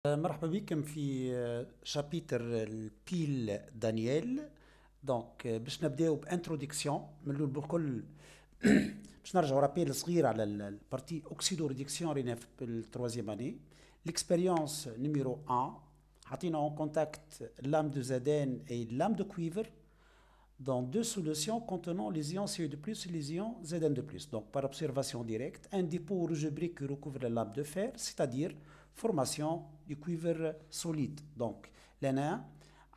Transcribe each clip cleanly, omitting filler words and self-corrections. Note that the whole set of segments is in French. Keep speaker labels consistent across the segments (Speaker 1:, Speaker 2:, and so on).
Speaker 1: مرحبا بكم في شابيتر البيل دانييل. دونك باش نبداو بانتروديكسيون من الاول بالكل. باش نرجعوا رابيل صغير على البارتي اوكسيدو ريدكسيون رينا في التروازيام اني. ليكسبيريونس نيميرو 1 حطينا اون كونتاكت لام دو زادان اي لام دو كويفر dans deux solutions contenant les ions Cu de plus et les ions Zn de plus. Donc par observation directe, un dépôt rugebrique qui recouvre la lame de fer, c'est-à-dire formation du cuivre solide. Donc là,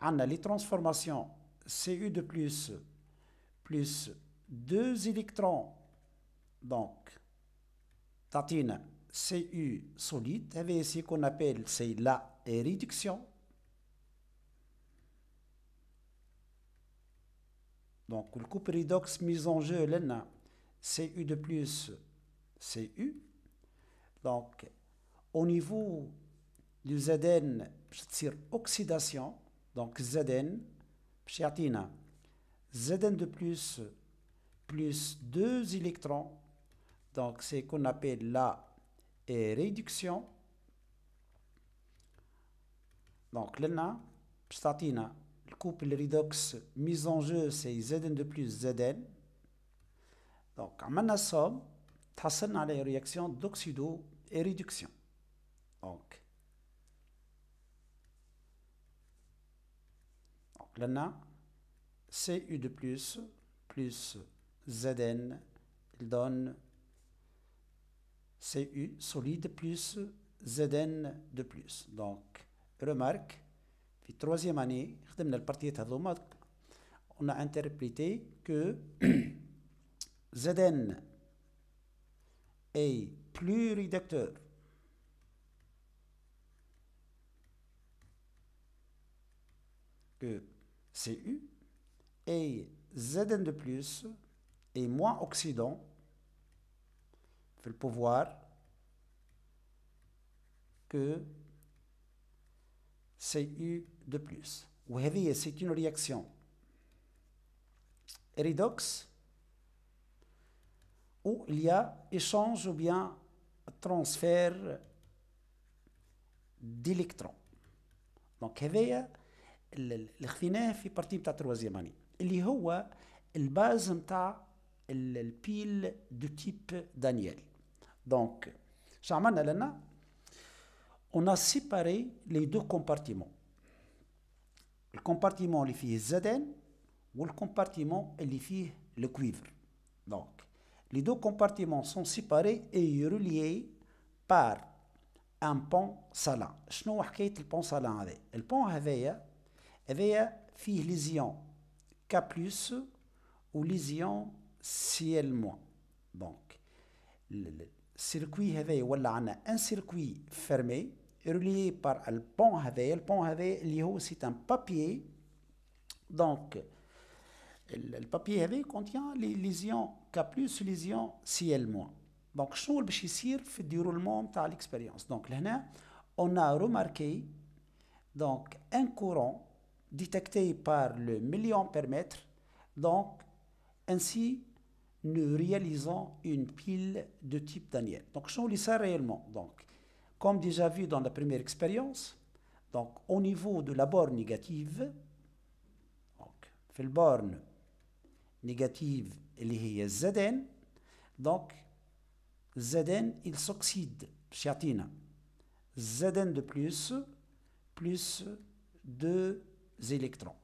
Speaker 1: on a les transformations Cu de plus 2 électrons, donc tatine Cu solide, avec ici qu'on appelle c'est la réduction. Donc, le couple redox mise en jeu, là, Cu de plus, Cu. Donc, au niveau du Zn, c'est oxydation. Donc, Zn, Zn de plus 2 électrons. Donc, c'est ce qu'on appelle la réduction. Donc, là, le couple redox mise en jeu, c'est Zn de plus Zn. Donc, عملنا الصوم تحصلنا على رياكسيون d'oxydo et réduction. Donc لنا Cu de plus Zn il donne Cu solide plus Zn de plus. Donc remarque في troisième année خدمنا البارتيات هذوما on a interprété que Zn est plus réducteur que Cu et Zn de plus est moins oxydant في le pouvoir que Cu de plus. وهذه c'est une réaction redox où il y a échange ou bien transfert d'électrons. Donc هذايا اللي خذيناه في بارتي نتاع التروازيام اني اللي هو الباز نتاع البيل دو تيب دانييل. دونك شو عملنا لنا؟ on a séparé les deux compartiments. Le compartiment اللي فيه الزدان والcompartiment اللي فيه le cuivre. Donc les deux compartiments sont séparés et reliés par un pont salin. شنو حكاية البون سالان هذا؟ البون هذايا فيه ليزيون K plus ou ليزيون Cl-. Donc le circuit هذايا ولا عنا un circuit fermé relié par le pont هذايا. البون هذايا اللي هو c'est un papier. Donc le papier هذايا contient les ions K plus ou les ions Cl-. Donc شنو اللي باش يصير في الديرولمون تاع l'expérience؟ Donc لهنا on a remarqué donc un courant détecté par le milliampère-mètre. Donc ainsi nous réalisons une pile de type Daniel. Donc je lis ça réellement. Donc comme déjà vu dans la première expérience, donc au niveau de la borne négative, donc في البورن négative اللي هي Zn, donc Zn il s'oxyde باش يعطينا Zn de plus 2 électrons.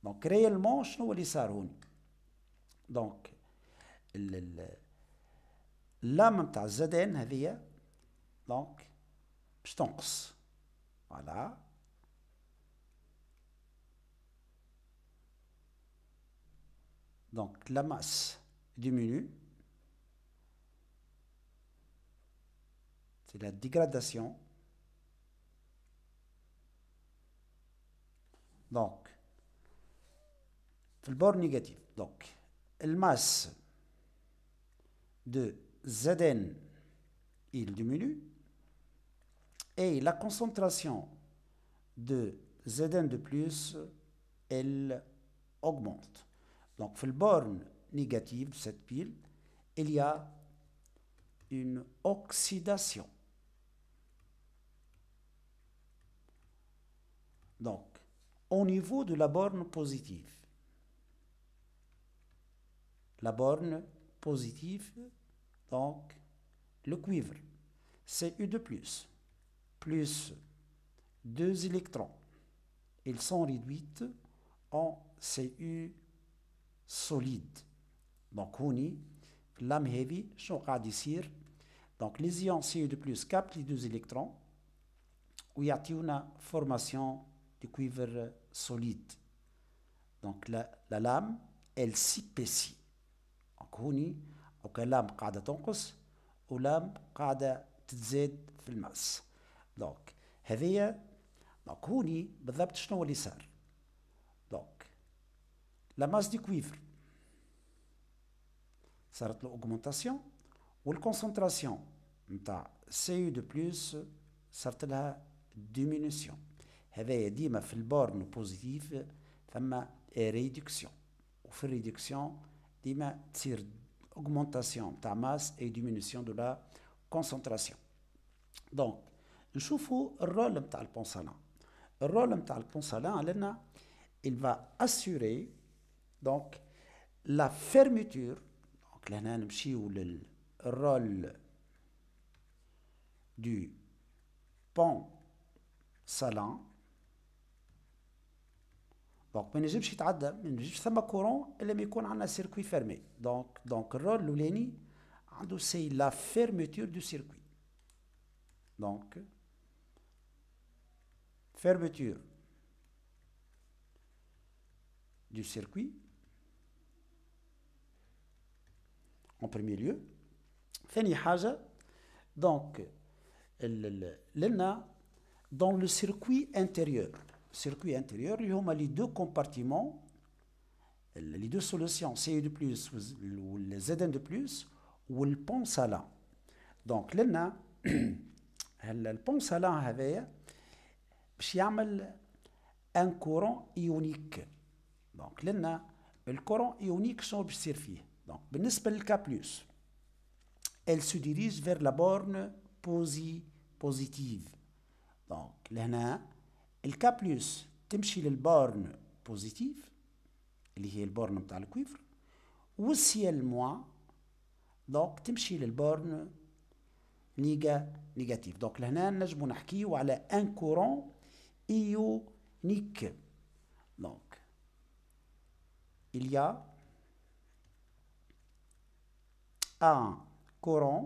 Speaker 1: Donc réellement شنو اللي صار هون؟ donc اللام نتاع Zn هذيا donc باش تنقص. voilà. Donc la masse diminue. C'est la dégradation. Donc le bord négatif. Donc la masse de Zn il diminue et la concentration de Zn de plus elle augmente. Donc في البورن négative de cette pile il y a une oxydation. Donc, au niveau de la borne positive. La borne positive, donc, le cuivre, Cu de plus 2 électrons. Ils sont réduits en Cu solide. Donc, هوني في اللام هذه شنو قاعد يصير؟ Donc, les ions Cu de plus captent les 2 électrons ويعطيونا formation du cuivre solide. Donc, la lame, elle s'épaissit. Donc, هوني لام قاعدة تنقص ولام قاعدة تتزاد في الماس. دونك هذيا دونك هوني بالضبط شنو اللي صار؟ دونك لا ماس دي كويفر صارت له اوغمونتاسيون والكونسنتراسيون نتاع سي دو بلس صارت لها ديمينيسيون. هذايا ديما في البورن بوزيتيف ثم ريدكسيون، وفي الريدكسيون ديما تصير augmentation de la masse et diminution de la concentration. Donc, نشوفوا الرول نتاع البونسالان. الرول نتاع البونسالان لنا il va assurer donc la fermeture. Donc لهنا نمشيو للرول du ponsalan. دونك ما نجمش يتعدى، ما نجمش ثم كورون الا ما يكون عندنا سيركوي فيرمي. دونك الرول الاولاني عنده سي لا فيرميتور دو سيركوي. دونك fermeture du circuit en premier lieu. ثاني حاجة donc لنا dans le circuit intérieur. Circuit intérieur, il y a les deux compartiments, les deux solutions, Cu de plus ou le Zn de plus ou le pont salant. Donc لنا البون سالان هذايا باش يعمل ان كورون ايونيك. دونك لنا الكورون ايونيك شنو باش يصير فيه؟ دونك بالنسبه للكا بلس elle se dirige vers la borne positive. دونك لهنا الكا بلس تمشي للبورن بوزيتيف اللي هي البورن نتاع الكويفر، والسيال موان دونك تمشي للبورن نيجاتيف. دونك لهنا نجمو نحكيو على ان كورون ionique. Donc, il y a un courant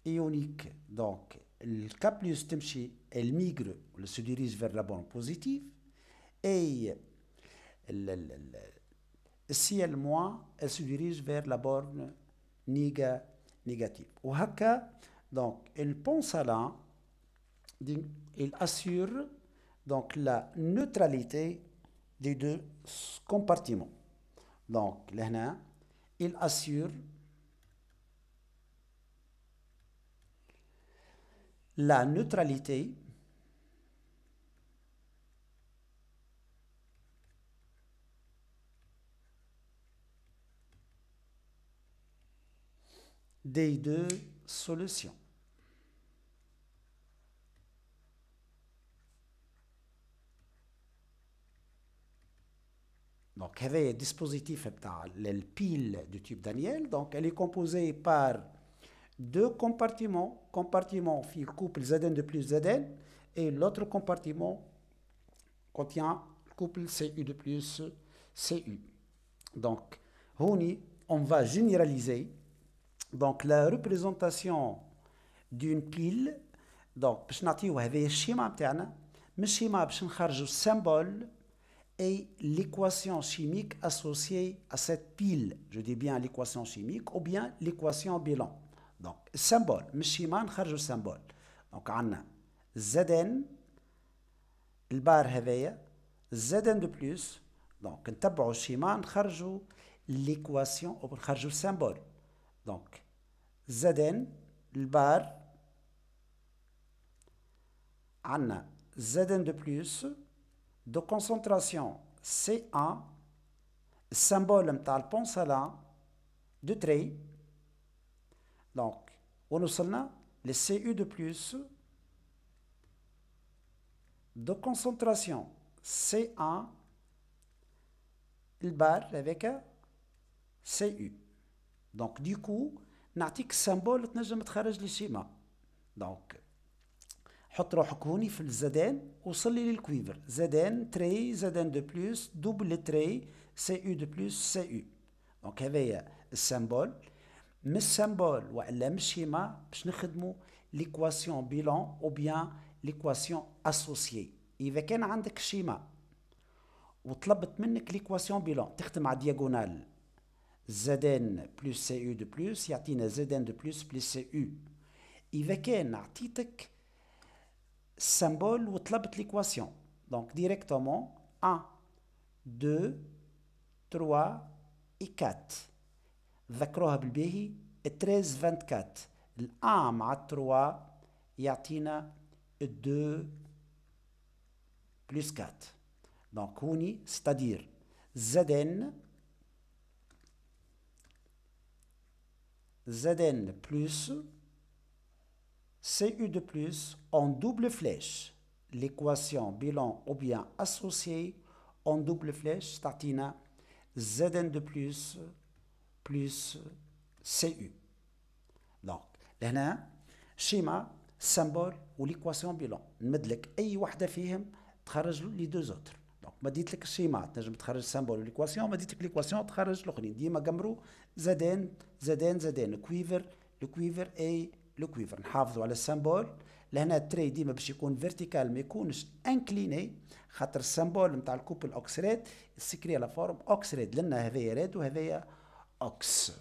Speaker 1: ionique. Donc, le K plus تمشي, elle migre, elle se dirige vers la borne positive, et si elle moins, elle se dirige vers la borne négative. Ou haka, donc, il pense à là, il assure donc la neutralité des deux compartiments. Donc, là, il assure la neutralité des deux solutions. Donc, il y avait un dispositif, le pile du type Daniel. Donc, elle est composée par deux compartiments. Compartiment fait le couple Zn de plus Zn, et l'autre compartiment contient le couple Cu de plus Cu. Donc, on va généraliser donc la représentation d'une pile. Donc, باش نعطيو هذا الشيما نتاعنا، من الشيما باش نخرجوا symbole et l'équation chimique associée à cette pile. Je dis bien l'équation chimique ou bien l'équation bilan. Donc, symbole, من الشيما نخرجوا symbole. Donc, عندنا Zn البار هذايا Zn de plus. Donc, نتبعوا الشيما نخرجوا l'équation ou نخرجوا symbole. Donc, Zn البار عندنا Zn de plus de concentration C1, symbole نتاع البونسالان de trait. Donc, ونوصلنا le Cu de plus de concentration C1 البار avec Cu. Donc du coup نعطيك السامبول تنجم تخرج لي الشيما. دونك حط روحك هوني في الزدان وصل لي للكويفر زدان تري زدان دو بلس دوبل تري سي او دو بلس سي او. دونك هذايا السامبول. من السامبول والا من الشيما باش نخدمو ليكواسيون بيلون او بيان ليكواسيون اسوسيي. اذا كان عندك الشيما وطلبت منك ليكواسيون بيلون تخدم على دياغونال زدان بلس سي او دو بلس يعطينا زدان دو بلس بلس سي او. اذا كان عطيتك السامبول وطلبت ليكواسيون دونك ديريكتومون 1 2 3 و 4 ذكروها بالباهي 13 24 ال1 مع 3 يعطينا 2 بلس 4. دونك هوني ستادير زدن plus Cu de plus en double flèche. L'équation bilan ou bien associée en double flèche تعطينا Zn de plus Cu. Donc لهنا شيما سامبول وليكواسيون بيلون نمدلك اي وحده فيهم تخرج لي دو زوتر. دونك ما ديت لك الشيما تنجم تخرج سامبول وليكواسيون، ما ديت لك ليكواسيون تخرج الاخرين. ديما قمروا زدان كويفر لو كويفر اي لو كويفر. نحافظوا على السامبول. لهنا التري ديما باش يكون فيرتيكال ما يكونش انكليني خاطر السامبول نتاع الكوبل اوكسريد سكري على فورم اوكسريد لنا هذايا راد وهذايا اوكس.